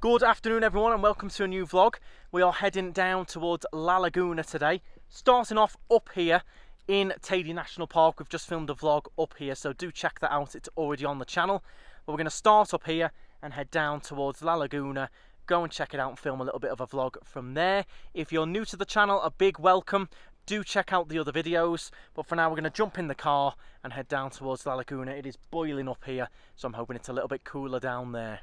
Good afternoon everyone and welcome to a new vlog. We are heading down towards La Laguna today. Starting off up here in Teide National Park. We've just filmed a vlog up here, so do check that out, it's already on the channel. But we're going to start up here and head down towards La Laguna, go and check it out and film a little bit of a vlog from there. If you're new to the channel, a big welcome. Do check out the other videos, but for now we're going to jump in the car and head down towards La Laguna. It is boiling up here, so I'm hoping it's a little bit cooler down there.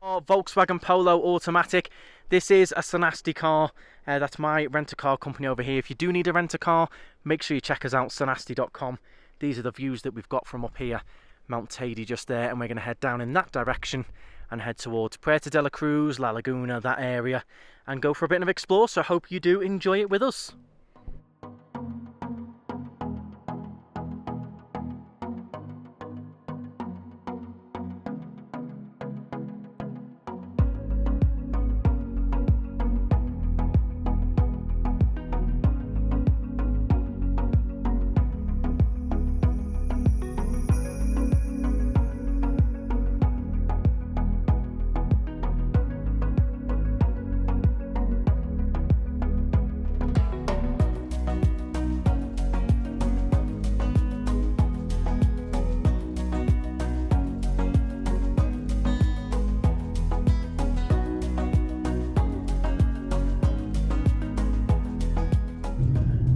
Our Volkswagen Polo automatic. This is a Sonasti car. That's my rent-a-car company over here. If you do need a rent-a-car, make sure you check us out, sonasti.com. These are the views that we've got from up here. Mount Teide just there, and we're going to head down in that direction and head towards Puerto De La Cruz, La Laguna, that area, and go for a bit of explore. So I hope you do enjoy it with us.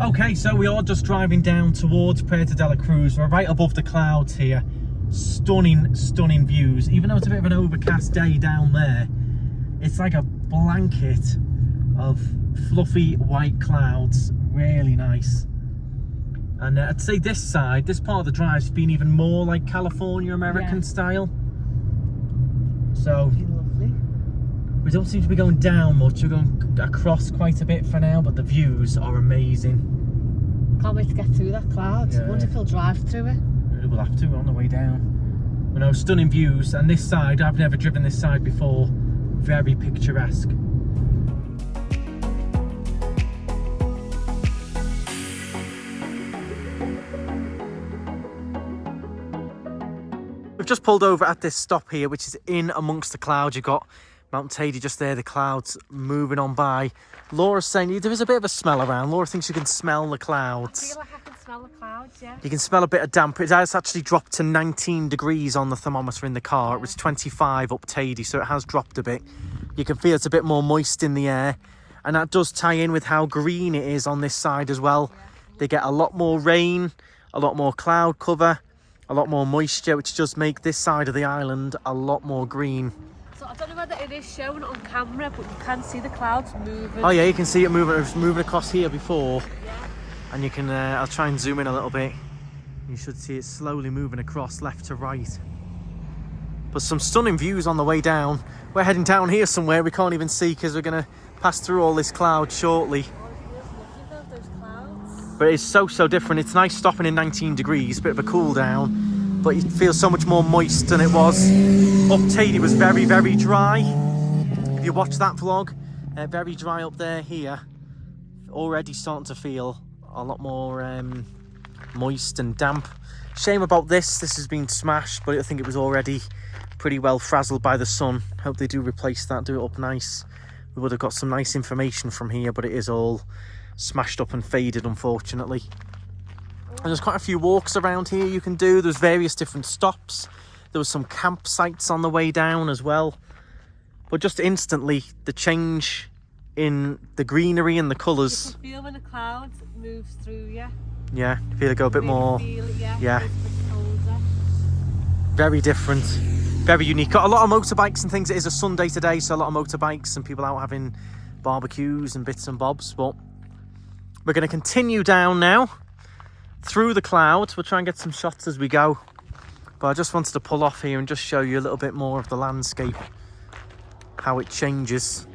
Okay, so we are just driving down towards Puerto De La Cruz. We're right above the clouds here. Stunning, stunning views. Even though it's a bit of an overcast day down there, it's like a blanket of fluffy white clouds. Really nice. And I'd say this side, this part of the drive's been even more like California American style. So lovely. We don't seem to be going down much. We're going across quite a bit for now, but the views are amazing. Can't wait to get through that cloud. Yeah. Wonder if he'll drive through it. We'll have to on the way down. You know, stunning views, and this side, I've never driven this side before. Very picturesque. We've just pulled over at this stop here, which is in amongst the clouds. You've got Mount Teide just there, the clouds moving on by. Laura's saying there is a bit of a smell around. Laura thinks you can smell the clouds. I feel like I can smell the clouds, yeah. You can smell a bit of damp. It has actually dropped to 19 degrees on the thermometer in the car. It was 25 up Teide, so it has dropped a bit. You can feel it's a bit more moist in the air. And that does tie in with how green it is on this side as well. Yeah. They get a lot more rain, a lot more cloud cover, a lot more moisture, which does make this side of the island a lot more green. So I don't know whether it is shown on camera, but you can see the clouds moving. Oh yeah, you can see it moving. It was moving across here before. Yeah. And you can, I'll try and zoom in a little bit. You should see it slowly moving across left to right. But some stunning views on the way down. We're heading down here somewhere we can't even see because we're going to pass through all this cloud shortly. Oh, it feels lovely though, those clouds. But it's so different. It's nice stopping in 19 degrees, bit of a cool down. But it feels so much more moist than it was. Up Teide was very dry. If you watch that vlog, very dry up there. Here, already starting to feel a lot more moist and damp. Shame about this has been smashed, but I think it was already pretty well frazzled by the sun. Hope they do replace that, do it up nice. We would have got some nice information from here, but it is all smashed up and faded, unfortunately. And there's quite a few walks around here you can do. There's various different stops. There was some campsites on the way down as well. But just instantly, the change in the greenery and the colours. You can feel when the clouds moves through you. Yeah, you feel it go a bit more. Feel it, yeah. It's a bit colder. Very different. Very unique. Got a lot of motorbikes and things. It is a Sunday today, so a lot of motorbikes and people out having barbecues and bits and bobs. But we're going to continue down now. Through the clouds. We'll try and get some shots as we go, but I just wanted to pull off here and just show you a little bit more of the landscape, how it changes.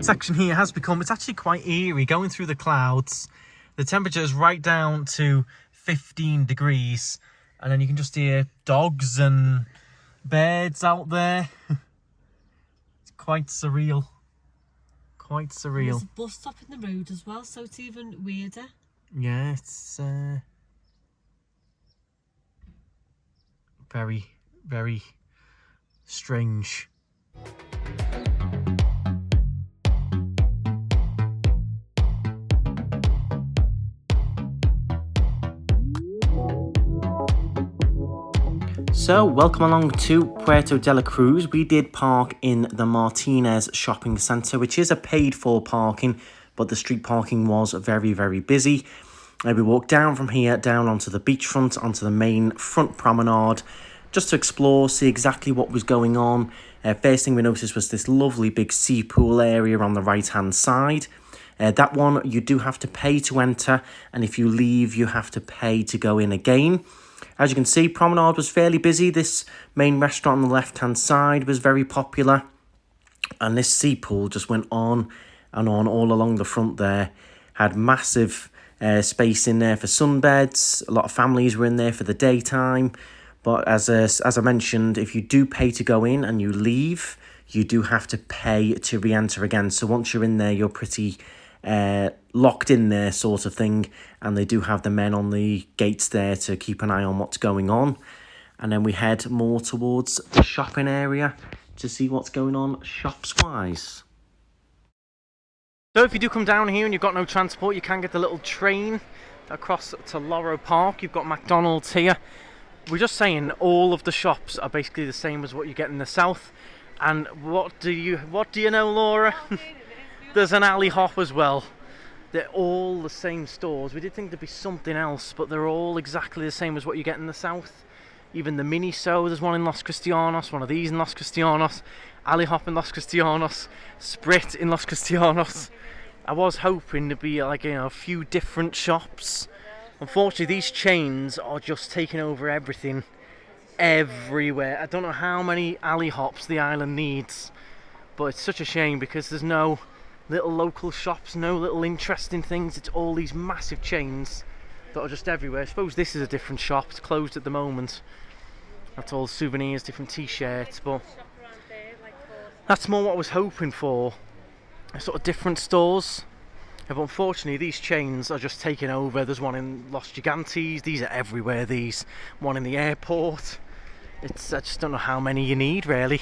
section here has become, it's actually quite eerie going through the clouds. The temperature is right down to 15 degrees, and then you can just hear dogs and birds out there. It's quite surreal. Quite surreal. There's a bus stop in the road as well, so it's even weirder. Yeah, it's very, very strange. So, welcome along to Puerto De La Cruz. We did park in the Martinez shopping centre, which is a paid-for parking, but the street parking was very, very busy. We walked down from here, down onto the beachfront, onto the main front promenade, just to explore, see exactly what was going on. First thing we noticed was this lovely big sea pool area on the right-hand side. That one, you do have to pay to enter, and if you leave, you have to pay to go in again. As you can see, promenade was fairly busy. This main restaurant on the left-hand side was very popular. And this sea pool just went on and on all along the front there. Had massive space in there for sunbeds. A lot of families were in there for the daytime. But as I mentioned, if you do pay to go in and you leave, you do have to pay to re-enter again. So once you're in there, you're pretty locked in there sort of thing, and they do have the men on the gates there to keep an eye on what's going on. And then we head more towards the shopping area to see what's going on shops wise. So if you do come down here and you've got no transport, you can get the little train across to Loro Park. You've got McDonald's here. We're just saying all of the shops are basically the same as what you get in the south. And what do you know, Laura? There's an alley hop as well. They're all the same stores. We did think there'd be something else, but they're all exactly the same as what you get in the south. Even the Miniso, there's one in Los Cristianos, one of these in Los Cristianos, alley hop in Los Cristianos, Sprit in Los Cristianos. I was hoping to be like, you know, a few different shops. Unfortunately, these chains are just taking over everything, everywhere. I don't know how many alley hops the island needs, but it's such a shame because there's no little local shops, no little interesting things. It's all these massive chains that are just everywhere. I suppose this is a different shop. It's closed at the moment. That's all souvenirs, different t-shirts, but that's more what I was hoping for. Sort of different stores. But unfortunately, these chains are just taking over. There's one in Los Gigantes. These are everywhere, these. One in the airport. I just don't know how many you need, really.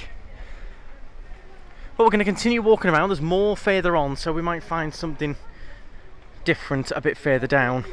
But we're going to continue walking around. There's more further on, so we might find something different a bit further down.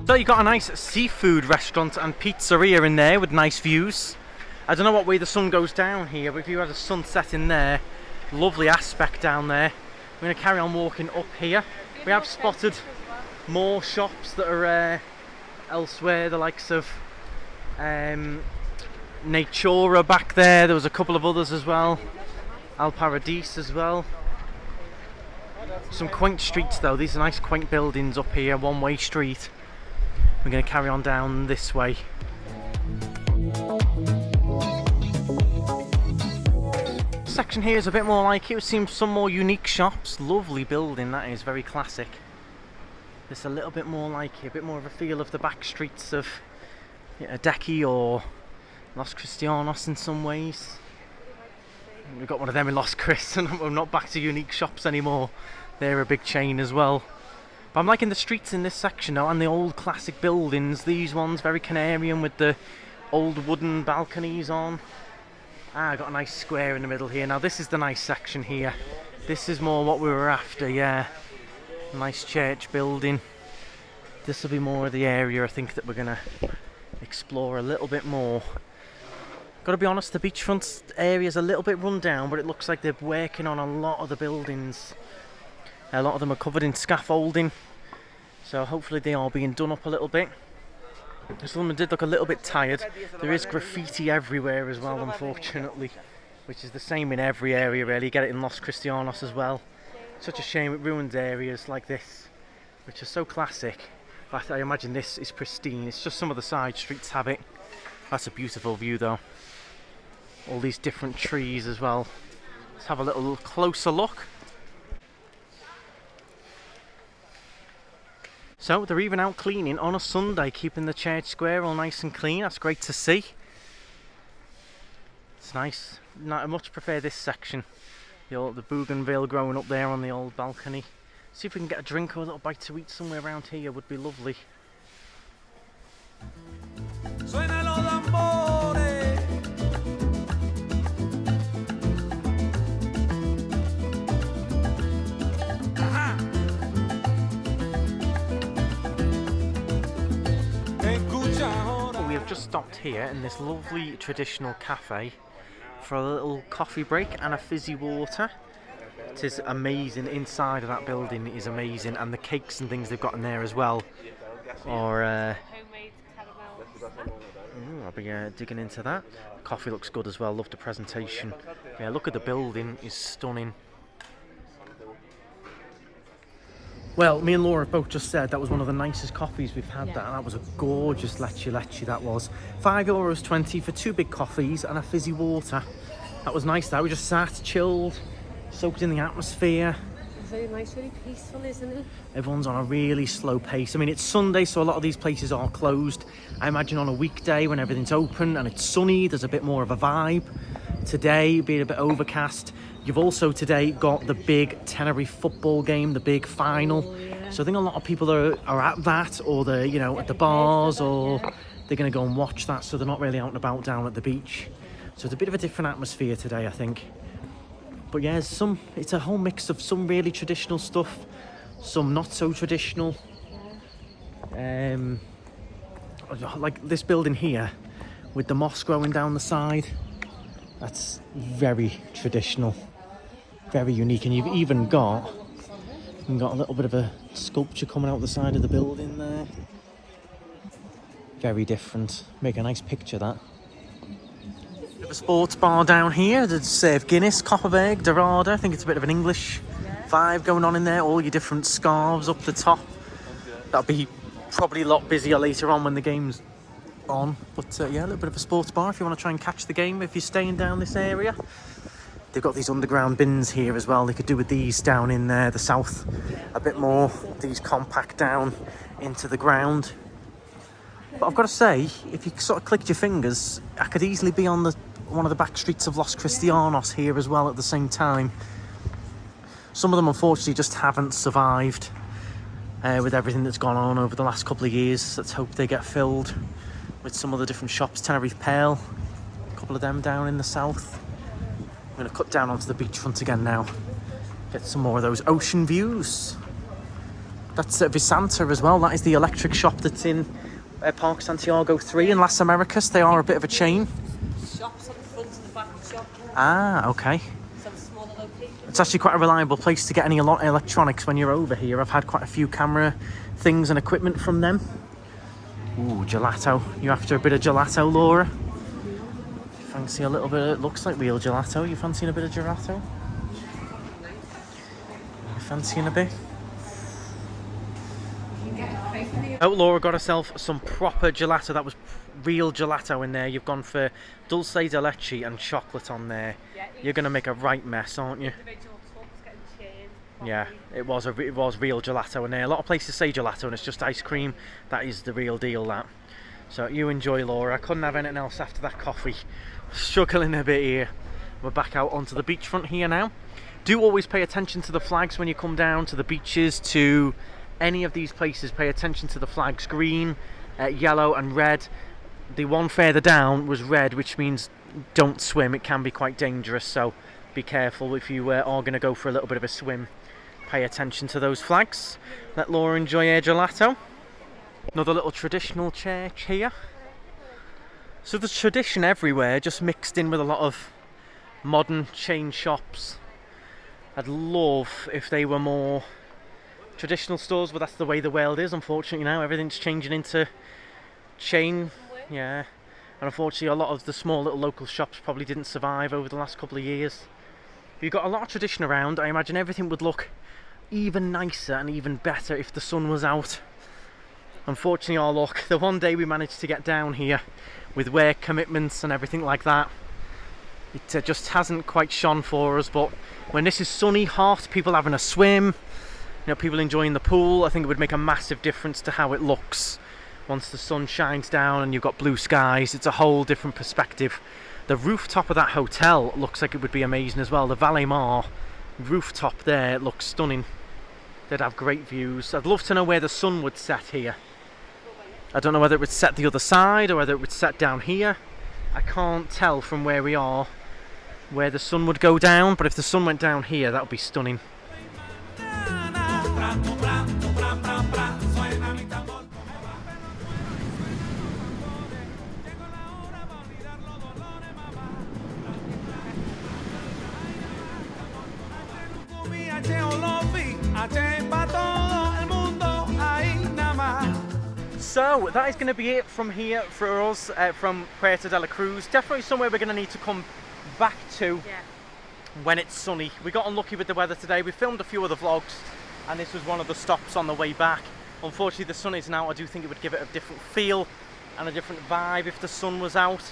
So you got a nice seafood restaurant and pizzeria in there with nice views. I don't know what way the sun goes down here, but if you had a sunset in there, lovely aspect down there. We're going to carry on walking up here. We have spotted more shops that are elsewhere, the likes of Natura back there. There was a couple of others as well. Al Paradis as well. Some quaint streets though. These are nice quaint buildings up here, one-way street. We're going to carry on down this way. Section here is a bit more like it. It seems some more unique shops. Lovely building, that is, very classic. It's a little bit more like it, a bit more of a feel of the back streets of Decky or Los Cristianos in some ways. We've got one of them in Los Cris, and we're not back to unique shops anymore. They're a big chain as well. But I'm liking the streets in this section now, and the old classic buildings. These ones, very Canarian with the old wooden balconies on. I got a nice square in the middle here. Now this is the nice section here. This is more what we were after, yeah. Nice church building. This will be more of the area I think that we're going to explore a little bit more. Got to be honest, the beachfront area is a little bit run down, but it looks like they're working on a lot of the buildings. A lot of them are covered in scaffolding, so hopefully they are being done up a little bit. Some of them did look a little bit tired. There is graffiti everywhere as well, unfortunately, which is the same in every area really. You get it in Los Cristianos as well. Such a shame it ruins areas like this, which are so classic. But I imagine this is pristine. It's just some of the side streets have it. That's a beautiful view though. All these different trees as well. Let's have a little closer look. So they're even out cleaning on a Sunday, keeping the church square all nice and clean. That's great to see. It's nice. I much prefer this section. The bougainville growing up there on the old balcony. See if we can get a drink or a little bite to eat somewhere around here, would be lovely. We have just stopped here in this lovely traditional cafe for a little coffee break and a fizzy water. It is amazing. Inside of that building is amazing, and the cakes and things they've got in there as well are Homemade caramel. I'll be digging into that. Coffee looks good as well. Love the presentation. Yeah, look at the building, is stunning. Well, me and Laura both just said that was one of the nicest coffees we've had. That was a gorgeous leche that was. €5.20 for 2 big coffees and a fizzy water. That was nice. That we just sat, chilled, soaked in the atmosphere. Very nice, very peaceful, isn't it? Everyone's on a really slow pace. I mean, it's Sunday, so a lot of these places are closed. I imagine on a weekday when everything's open and it's sunny, there's a bit more of a vibe. Today, being a bit overcast. You've also today got the big Tenerife football game, the big final. So I think a lot of people are at that, or they're, you know, at the bars, or they're going to go and watch that, so they're not really out and about down at the beach. So it's a bit of a different atmosphere today, I think. But yeah, it's a whole mix of some really traditional stuff, some not so traditional. Like this building here with the moss growing down the side. That's very traditional, very unique, and you've even got a little bit of a sculpture coming out the side of the building there. Very different. Make a nice picture, that. Bit of a sports bar down here. They serve Guinness, Copperberg, Dorada. I think it's a bit of an English vibe going on in there. All your different scarves up the top. That'll be probably a lot busier later on when the game's on, but yeah, a little bit of a sports bar if you want to try and catch the game if you're staying down this area. They've got these underground bins here as well. They could do with these down in the south a bit more. These compact down into the ground. But I've got to say, if you sort of clicked your fingers, I could easily be on one of the back streets of Los Cristianos here as well at the same time. Some of them unfortunately just haven't survived with everything that's gone on over the last couple of years. Let's hope they get filled with some of the different shops. Tenerife Pearl, a couple of them down in the south. I'm going to cut down onto the beachfront again now. Get some more of those ocean views. That's Visanta as well. That is the electric shop that's in Park Santiago 3 in Las Americas. They are a bit of a chain. Shops on the front and the back shop. Ah, okay. Some smaller locations. It's actually quite a reliable place to get any electronics when you're over here. I've had quite a few camera things and equipment from them. Ooh, gelato. You after a bit of gelato, Laura? Fancy a little bit it looks like real gelato. You fancying a bit of gelato? You fancying a bit? Oh, Laura got herself some proper gelato. That was real gelato in there. You've gone for dulce de leche and chocolate on there. You're going to make a right mess, aren't you? Yeah, it was real gelato in there. A lot of places say gelato and it's just ice cream. That is the real deal, that. So you enjoy, Laura. I couldn't have anything else after that coffee. Struggling a bit here. We're back out onto the beachfront here now. Do always pay attention to the flags when you come down to the beaches, to any of these places. Pay attention to the flags, green, yellow and red. The one further down was red, which means don't swim. It can be quite dangerous, so be careful if you are going to go for a little bit of a swim. Pay attention to those flags. Let Laura enjoy her gelato. Another little traditional church here. So there's tradition everywhere, just mixed in with a lot of modern chain shops. I'd love if they were more traditional stores, but that's the way the world is, unfortunately. Now everything's changing into chain. Yeah, and unfortunately a lot of the small little local shops probably didn't survive over the last couple of years. You've got a lot of tradition around. I imagine everything would look even nicer and even better if the sun was out. Unfortunately, our luck, the one day we managed to get down here with work commitments and everything like that, it just hasn't quite shone for us. But when this is sunny, hot, people having a swim, people enjoying the pool, I think it would make a massive difference to how it looks once the sun shines down and you've got blue skies. It's a whole different perspective. The rooftop of that hotel looks like it would be amazing as well. The Valet Mar rooftop there looks stunning. They'd have great views. I'd love to know where the sun would set here. I don't know whether it would set the other side or whether it would set down here. I can't tell from where we are where the sun would go down, but if the sun went down here, that would be stunning. So that is going to be it from here for us, from Puerto De La Cruz. Definitely somewhere we're going to need to come back to when it's sunny. We got unlucky with the weather today. We filmed a few other vlogs and this was one of the stops on the way back. Unfortunately the sun isn't out. I do think it would give it a different feel and a different vibe if the sun was out.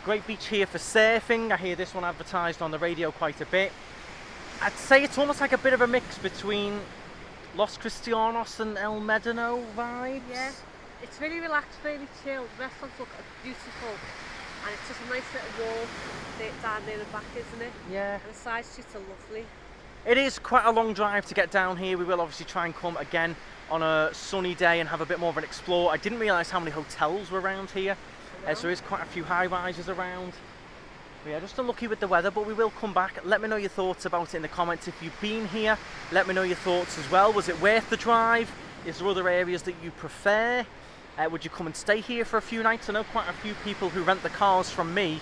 Great beach here for surfing. I hear this one advertised on the radio quite a bit. I'd say it's almost like a bit of a mix between Los Cristianos and El Medano vibes. Yeah, it's really relaxed, really chill. The restaurants look beautiful and it's just a nice little walk down there and back, isn't it? Yeah. And the side streets are lovely. It is quite a long drive to get down here. We will obviously try and come again on a sunny day and have a bit more of an explore. I didn't realise how many hotels were around here. So there is quite a few high-rises around. But yeah, just unlucky with the weather, but we will come back. Let me know your thoughts about it in the comments if you've been here. Let me know your thoughts as well. Was it worth the drive? Is there other areas that you prefer? Would you come and stay here for a few nights? I know quite a few people who rent the cars from me.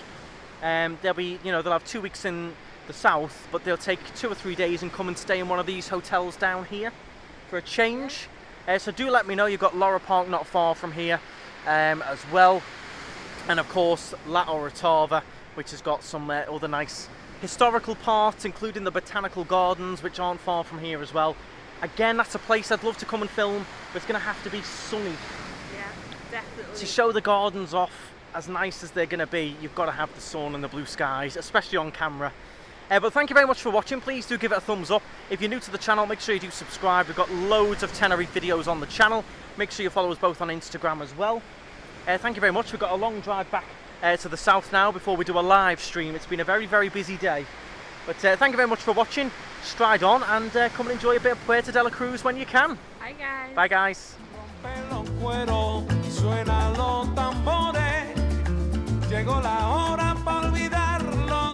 They'll have 2 weeks in the south, but they'll take 2 or 3 days and come and stay in one of these hotels down here for a change. So do let me know. You've got Laura Park not far from here as well. And of course, La Orotava, which has got some other nice historical parts, including the botanical gardens, which aren't far from here as well. Again, that's a place I'd love to come and film, but it's going to have to be sunny. Yeah, definitely. To show the gardens off as nice as they're going to be, you've got to have the sun and the blue skies, especially on camera. But thank you very much for watching. Please do give it a thumbs up. If you're new to the channel, make sure you do subscribe. We've got loads of Tenerife videos on the channel. Make sure you follow us both on Instagram as well. Thank you very much. We've got a long drive back to the south now before we do a live stream. It's been a very, very busy day. But thank you very much for watching. Stride on and come and enjoy a bit of Puerto De La Cruz when you can. Bye guys. Bye guys. Llegó la hora